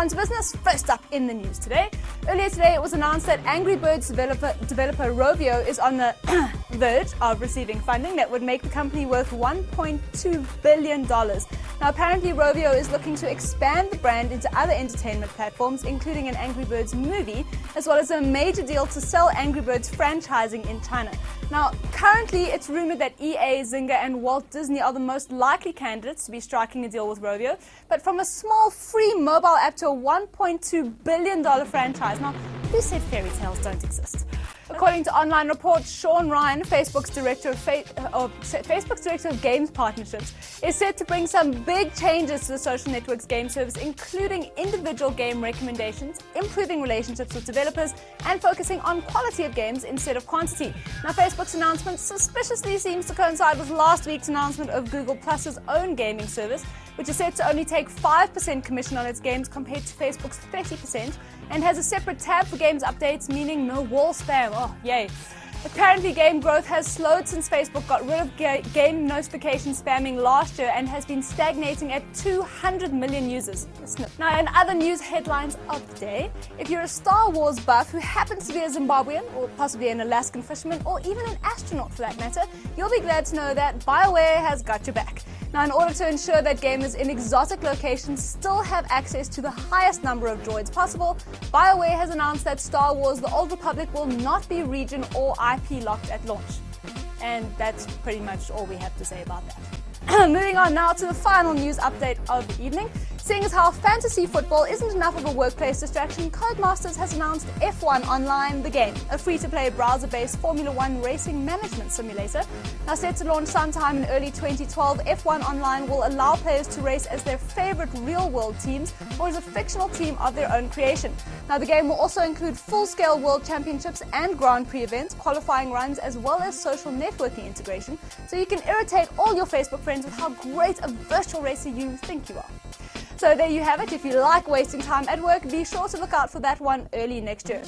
On to business. First up in the news today. Earlier today, it was announced that Angry Birds developer Rovio is on the verge of receiving funding that would make the company worth $1.2 billion. Now, apparently, Rovio is looking to expand the brand into other entertainment platforms, including an Angry Birds movie, as well as a major deal to sell Angry Birds franchising in China. Now, currently, it's rumored that EA, Zynga, and Walt Disney are the most likely candidates to be striking a deal with Rovio. But from a small free mobile app to a $1.2 billion franchise. Now, who said fairy tales don't exist? According to online reports, Sean Ryan, Facebook's director of games partnerships, is set to bring some big changes to the social network's game service, including individual game recommendations, improving relationships with developers, and focusing on quality of games instead of quantity. Now, Facebook's announcement suspiciously seems to coincide with last week's announcement of Google Plus's own gaming service, which is set to only take 5% commission on its games compared to Facebook's 30%, and has a separate tab for games updates, meaning no wall spam. Oh, yay. Apparently, game growth has slowed since Facebook got rid of game notification spamming last year and has been stagnating at 200 million users. Now, in other news headlines of the day, if you're a Star Wars buff who happens to be a Zimbabwean, or possibly an Alaskan fisherman, or even an astronaut for that matter, you'll be glad to know that BioWare has got your back. Now, in order to ensure that gamers in exotic locations still have access to the highest number of droids possible, BioWare has announced that Star Wars The Old Republic will not be region or IP locked at launch. And that's pretty much all we have to say about that. Moving on now to the final news update of the evening. Seeing as how fantasy football isn't enough of a workplace distraction, Codemasters has announced F1 Online, the game, a free-to-play browser-based Formula One racing management simulator. Now set to launch sometime in early 2012, F1 Online will allow players to race as their favorite real-world teams or as a fictional team of their own creation. Now the game will also include full-scale world championships and Grand Prix events, qualifying runs, as well as social networking integration, so you can irritate all your Facebook friends with how great a virtual racer you think you are. So there you have it. If you like wasting time at work, be sure to look out for that one early next year.